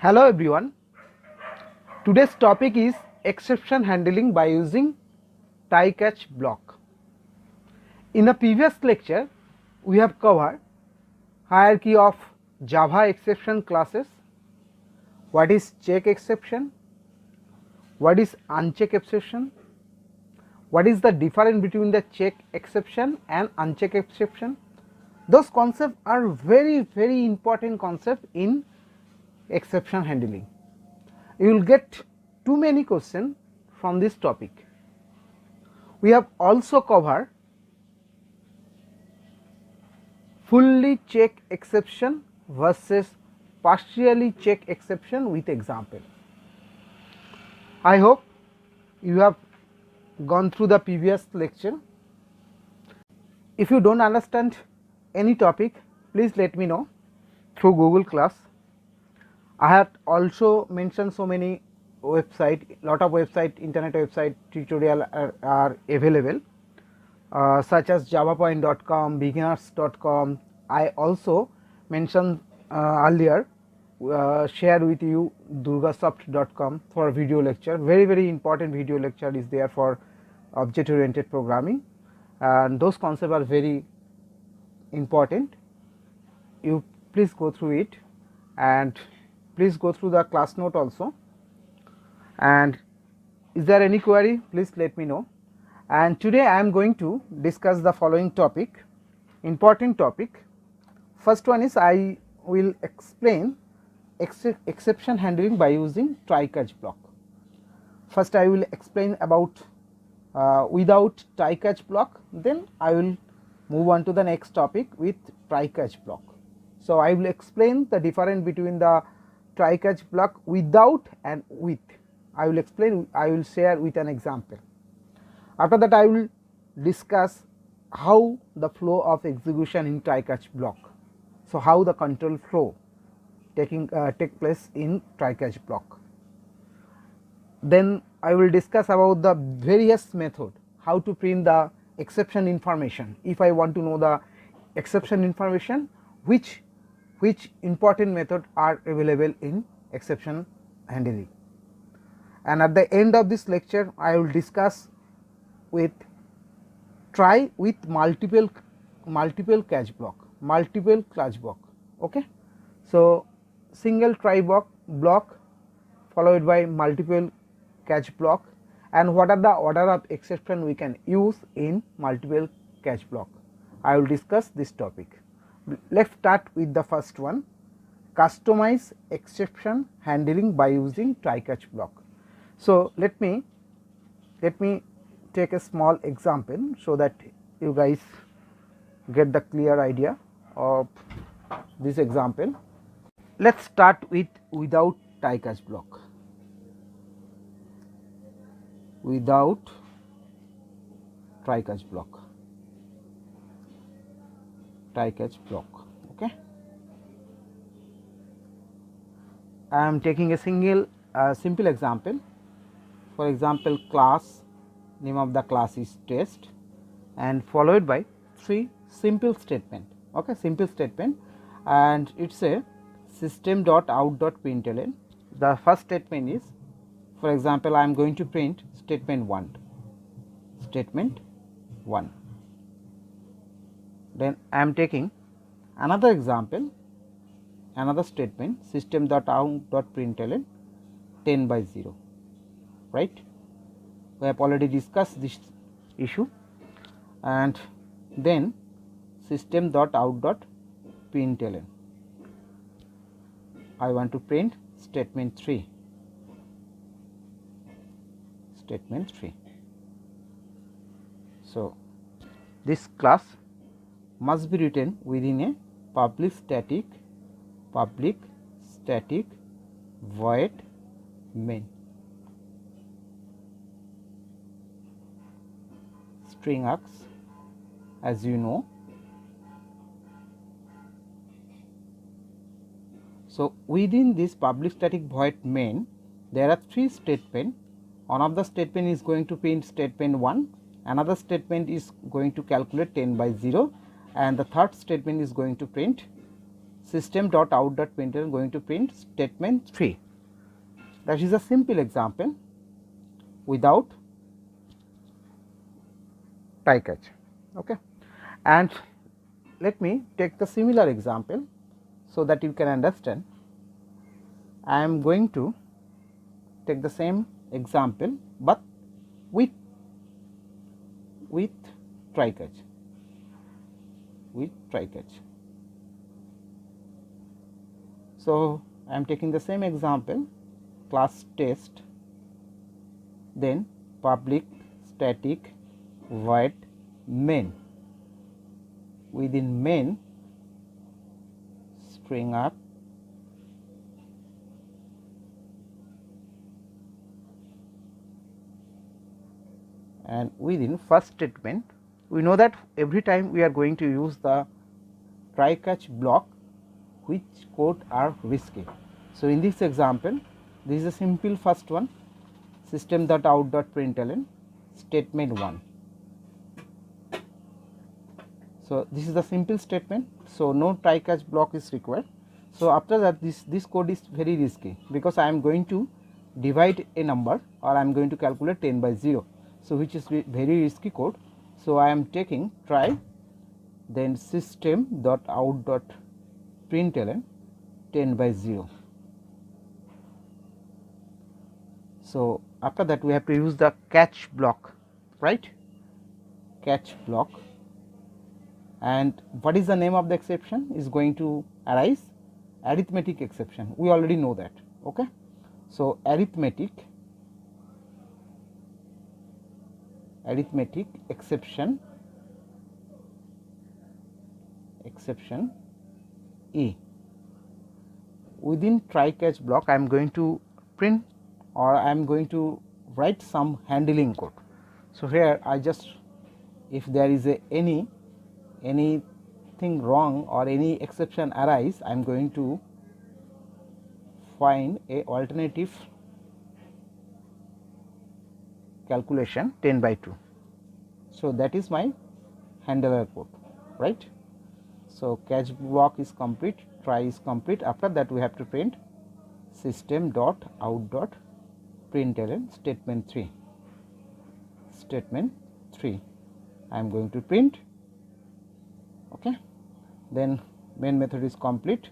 Hello everyone. Today's topic is exception handling by using try catch block. In the previous lecture, we have covered hierarchy of Java exception classes, what is check exception, what is uncheck exception, what is the difference between the check exception and uncheck exception. Those concepts are very important concepts in exception handling. You will get too many questions from this topic. We have also covered fully check exception versus partially check exception with example. I hope you have gone through the previous lecture. If you don't understand any topic, please let me know through Google Class. I have also mentioned so many lot of internet website tutorial are available, such as javapoint.com, beginners.com. I also mentioned earlier, share with you durgasoft.com for video lecture. Very important video lecture is there for object oriented programming, and those concepts are very important. You please go through it, and please go through the class note also. And is there any query, please let me know. And today I am going to discuss the following topic, important topic. First one is I will explain exception handling by using try catch block. First I will explain about without try catch block, then I will move on to the next topic with try catch block. So I will explain the difference between the try catch block without and with. I will share with an example. After that I will discuss how the flow of execution in try catch block. So how the control flow take place in try catch block. Then I will discuss about the various method, how to print the exception information. If I want to know the exception information, which important method are available in exception handling. And at the end of this lecture I will discuss with try with multiple catch block, okay. So single try block followed by multiple catch block, and what are the order of exception we can use in multiple catch block. I will discuss this topic. Let's start with the first one, customize exception handling by using try catch block. So let me take a small example so that you guys get the clear idea of this example. Let's start with without try catch block. Without try catch block. Try catch block. Okay. I am taking a simple example. For example, class, name of the class is test, and followed by 3 simple statement. Okay, simple statement, and it's a system.out.println. The first statement is, for example, I am going to print statement 1. Then I am taking another example, another statement, system.out.println 10/0. Right, we have already discussed this issue. And then system.out.println, I want to print statement 3. So this class must be written within a public static void main. String args, as you know. So within this public static void main, there are 3 statements. One of the statement is going to print statement 1, another statement is going to calculate 10/0, and the third statement is going to print system.out.println going to print statement 3. That is a simple example without try catch. Okay. And let me take the similar example so that you can understand. I am going to take the same example, but with try catch, So, I am taking the same example, class test, then public static void main, within main string up and within first statement. We know that every time we are going to use the try catch block which code are risky. So, in this example this is a simple first one, system.out.println statement 1. So, this is the simple statement. So, no try catch block is required. So, after that this code is very risky because I am going to divide a number or I am going to calculate 10 by 0. So, which is very risky code. So, I am taking try then system.out.println 10 by 0. So, after that we have to use the catch block, right, catch block. And what is the name of the exception is going to arise? Arithmetic exception, we already know that. Okay. So, arithmetic exception E. Within try catch block I am going to print or I am going to write some handling code. So, here I just, if there is anything wrong or any exception arise, I am going to find a alternative calculation 10 by 2. So, that is my handler code, right. So, catch block is complete, try is complete. After that we have to print system.out.println statement 3. I am going to print. Okay. Then main method is complete,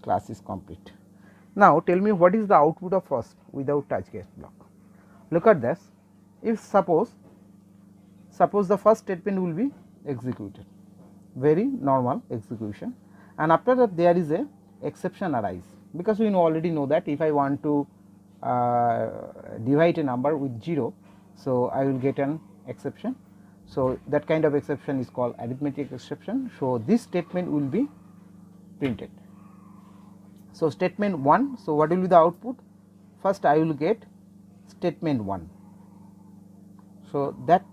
class is complete. Now, tell me what is the output of first without touch catch block. Look at this. If suppose the first statement will be executed, very normal execution, and after that there is a exception arise, because we already know that if I want to divide a number with 0, so I will get an exception. So, that kind of exception is called arithmetic exception. So, this statement will be printed. So, statement 1. So, what will be the output? First I will get statement 1. So, that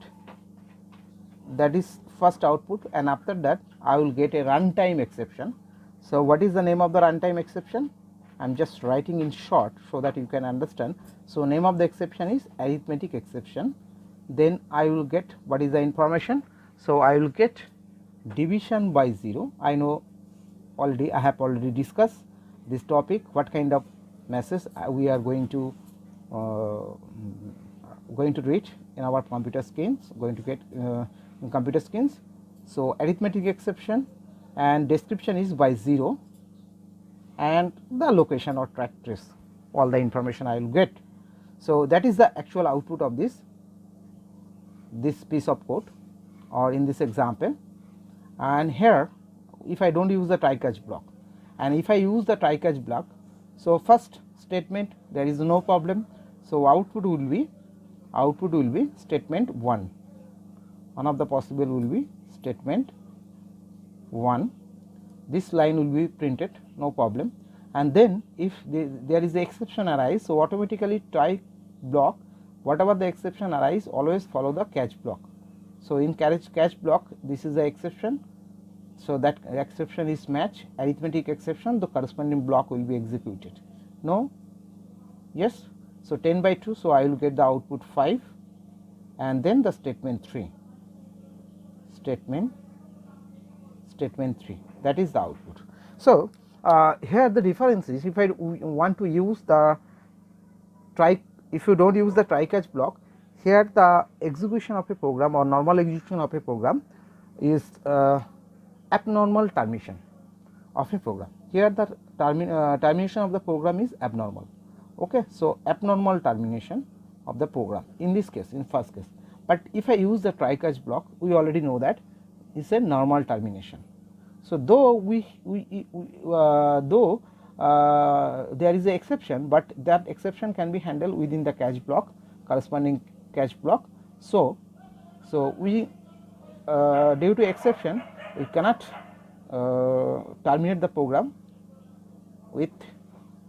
is first output, and after that I will get a runtime exception. So, what is the name of the runtime exception? I am just writing in short so that you can understand. So, name of the exception is arithmetic exception. Then I will get what is the information. So, I will get division by 0. I know already, I have already discussed this topic, what kind of message we are going to read in our computer screens, going to get in computer screens. So, arithmetic exception and description is by 0, and the location or track trace, all the information I will get. So, that is the actual output of this piece of code, or in this example. And here if I do not use the try catch block, and if I use the try catch block, so first statement there is no problem. So, output will be statement 1. One of the possible will be statement 1. This line will be printed, no problem. And then if there is the exception arise, so automatically try block, whatever the exception arise, always follow the catch block. So, in catch block this is the exception. So, that exception is match arithmetic exception, the corresponding block will be executed. No? Yes. So, 10 by 2. So, I will get the output 5, and then the statement 3, statement 3, that is the output. So, here the difference is, if I want to use the try, if you do not use the try catch block, here the execution of a program or normal execution of a program is abnormal termination of a program. Here the termination of the program is abnormal. Okay, so abnormal termination of the program in this case, in first case. But if I use the try catch block, we already know that is a normal termination. So though there is an exception, but that exception can be handled within the catch block, corresponding catch block. So we due to exception we cannot terminate the program with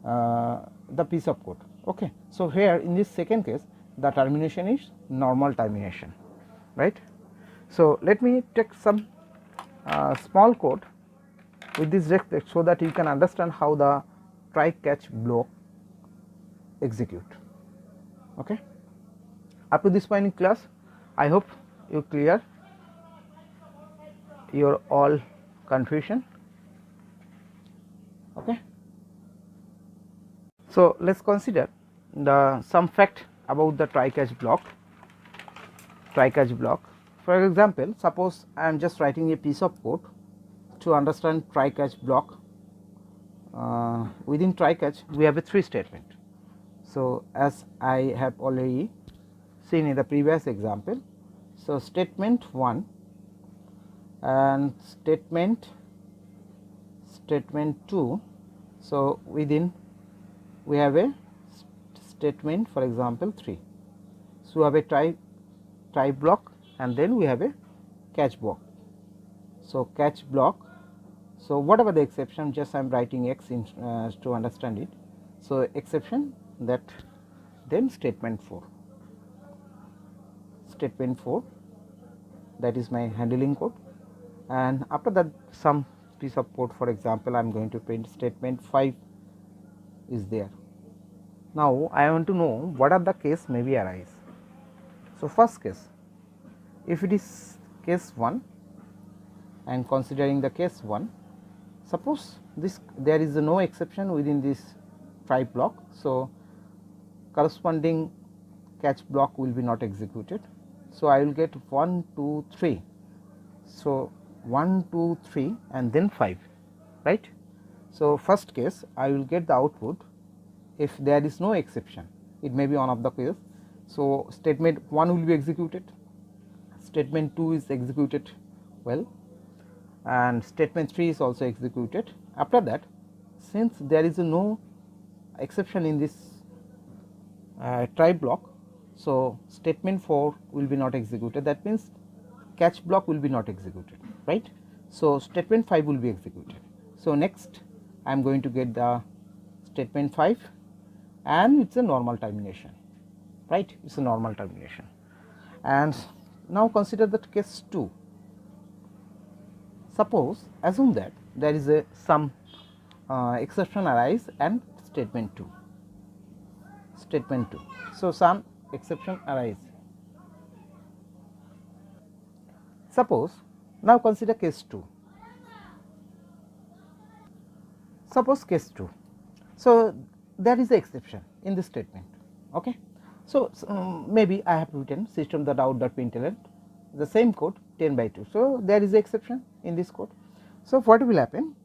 the piece of code. Okay. So here in this second case the termination is normal termination, right. So let me take some small code with this respect so that you can understand how the try catch block execute. Okay. Up to this point in class, I hope you clear your all confusion. Okay. So let us consider some fact about the try catch block. For example, suppose I am just writing a piece of code to understand try catch block. Within try catch we have a 3 statement. So as I have already seen in the previous example, so statement 1 and statement 2. So within we have a statement, for example 3. So we have a try block and then we have a catch block. So catch block, so whatever the exception, just I am writing X in, to understand it. So exception, that then statement 4, that is my handling code, and after that some piece of code, for example I am going to print statement 5 is there. Now I want to know what are the case may be arise. So first case, if it is case 1, I am considering the case 1, suppose this there is no exception within this try block, so corresponding catch block will be not executed. So I will get 1, 2, 3. So 1, 2, 3 and then 5, right. So first case I will get the output if there is no exception, it may be one of the case. So statement 1 will be executed, statement 2 is executed well, and statement 3 is also executed. After that, since there is no exception in this try block, so statement 4 will be not executed, that means catch block will be not executed, right. So statement 5 will be executed. So next I am going to get the statement 5 and it is a normal termination, right, it is a normal termination. And now consider that case 2. Suppose assume that there is a some exception arise and statement 2. So some exception arise. Suppose now consider case 2. Suppose case 2. So there is a exception in this statement. Okay. So maybe I have written system.out.println the same code 10/2. So there is a exception in this code. So what will happen?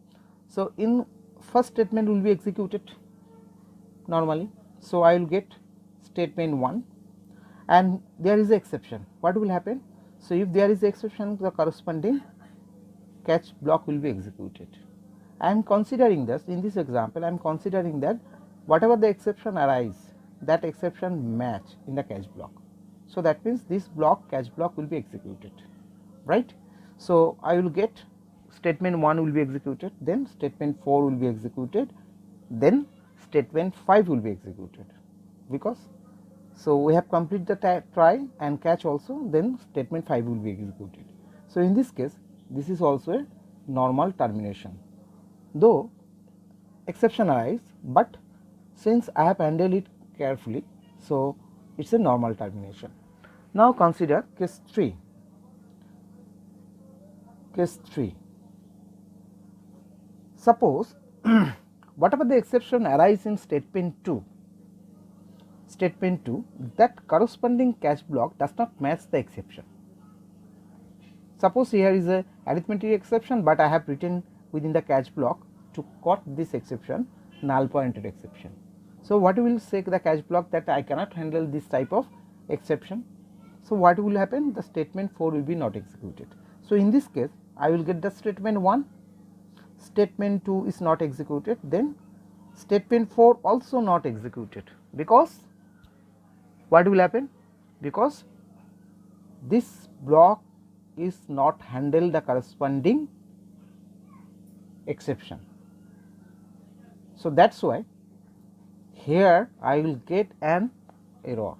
So in first statement will be executed normally. So I will get statement 1 and there is a exception. What will happen? So if there is exception, the corresponding catch block will be executed. I am considering this in this example, I am considering that whatever the exception arise, that exception match in the catch block. So that means this block, catch block will be executed, right. So I will get statement 1 will be executed, then statement 4 will be executed, then statement 5 will be executed, because so we have completed the try and catch also, then statement 5 will be executed. So in this case this is also a normal termination, though exception arise, but since I have handled it carefully, so it is a normal termination. Now consider case 3. Suppose whatever the exception arise in statement 2, that corresponding catch block does not match the exception. Suppose here is a arithmetic exception, but I have written within the catch block to quote this exception null pointed exception. So what will say the catch block that I cannot handle this type of exception. So what will happen? The statement 4 will be not executed. So in this case I will get the statement 1, statement 2 is not executed, then statement 4 also not executed, because what will happen? Because this block is not handle the corresponding exception. So that's why here I will get an error,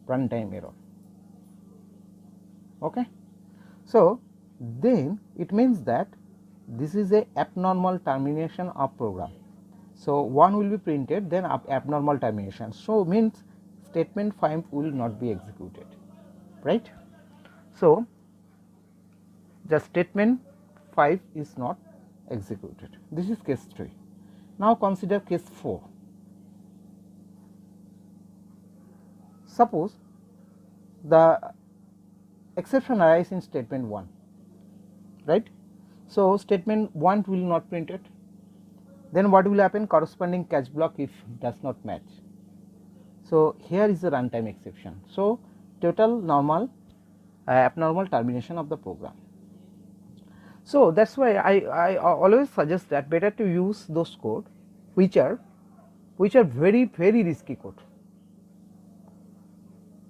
runtime error. Okay. So then it means that this is a abnormal termination of program. So 1 will be printed, then abnormal termination. So means statement 5 will not be executed, right? So the statement 5 is not executed. This is case 3. Now consider case 4. Suppose the exception arises in statement 1, right? So statement 1 will not print it. Then what will happen? Corresponding catch block if does not match. So here is the runtime exception. So total normal abnormal termination of the program. So that's why I always suggest that better to use those code which are very risky code.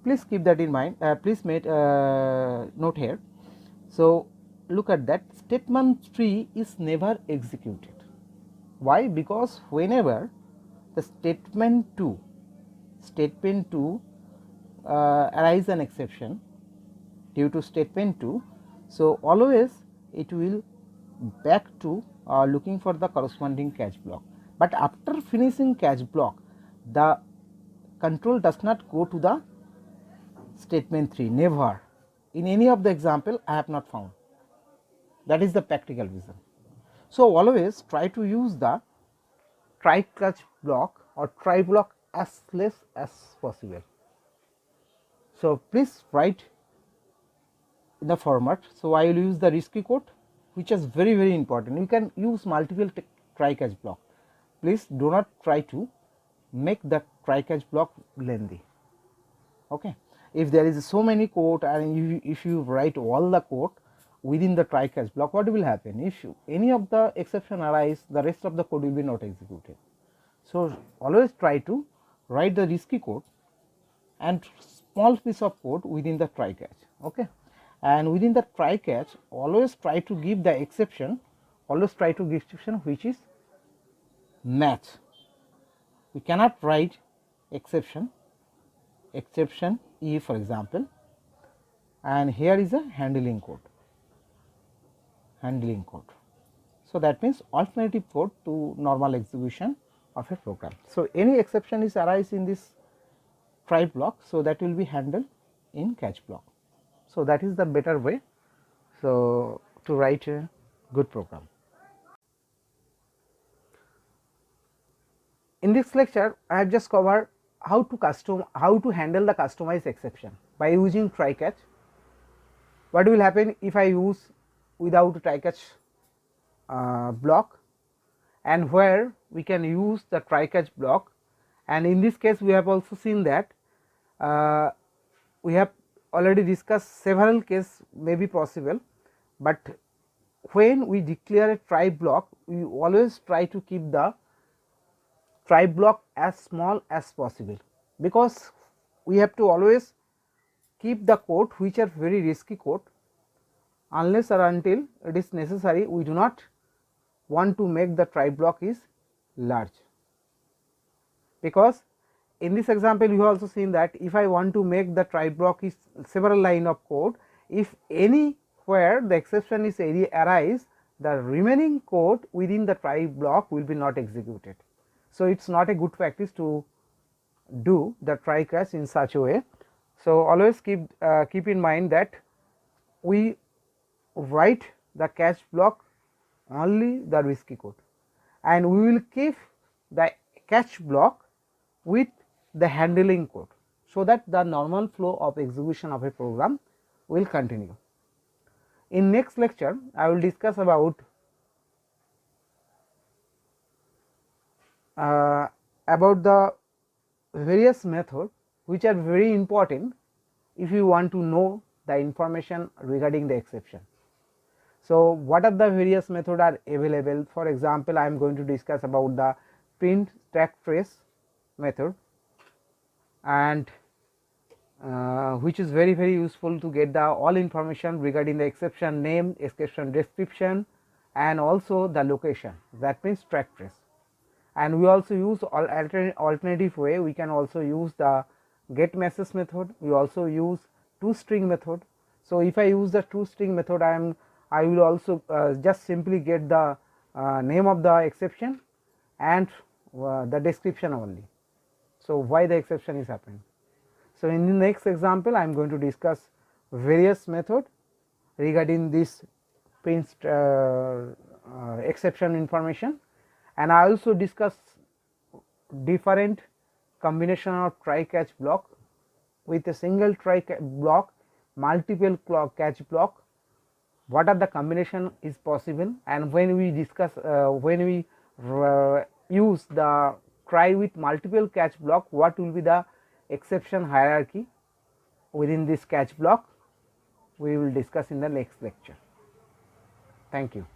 Please keep that in mind. Please make note here. So look at that, statement 3 is never executed. Why? Because whenever the statement 2 arise an exception due to statement 2, so always it will back to looking for the corresponding catch block. But after finishing catch block, the control does not go to the statement 3, never. In any of the example I have not found. That is the practical reason. So always try to use the try catch block or try block as less as possible. So please write in the format. So I will use the risky code, which is very important. You can use multiple try catch block. Please do not try to make the try catch block lengthy. Okay. If there is so many code and if you write all the code within the try catch block, what will happen? If any of the exception arise, the rest of the code will be not executed. So always try to write the risky code and small piece of code within the try catch. Okay. And within the try catch, always try to give the exception, which is match. We cannot write exception E for example, and here is a handling code. So that means alternative code to normal execution of a program. So any exception is arise in this try block, so that will be handled in catch block. So that is the better way so to write a good program. In this lecture I have just covered how to handle the customized exception by using try catch. What will happen if I use without try catch block, and where we can use the try catch block. And in this case we have also seen that we have already discussed several cases may be possible, but when we declare a try block, we always try to keep the try block as small as possible, because we have to always keep the code which are very risky code. Unless or until it is necessary, we do not want to make the try block is large, because in this example you have also seen that if I want to make the try block is several line of code, if anywhere the exception is arise, the remaining code within the try block will be not executed. So it is not a good practice to do the try catch in such a way. So always keep in mind that we write the catch block only the risky code, and we will keep the catch block with the handling code, so that the normal flow of execution of a program will continue. In next lecture, I will discuss about the various methods which are very important if you want to know the information regarding the exception. So, what are the various methods are available? For example, I am going to discuss about the print stack trace method, and which is very useful to get the all information regarding the exception name, exception description, and also the location, that means stack trace. And we also use alternative way, we can also use the get message method, we also use toString method. So, if I use the toString method, I will also just simply get the name of the exception and the description only. So, why the exception is happening. So, in the next example, I am going to discuss various methods regarding this print exception information, and I also discuss different combination of try catch block with a single try block, multiple catch block, what are the combination is possible, and when we discuss when we use the try with multiple catch block, what will be the exception hierarchy within this catch block, we will discuss in the next lecture. Thank you.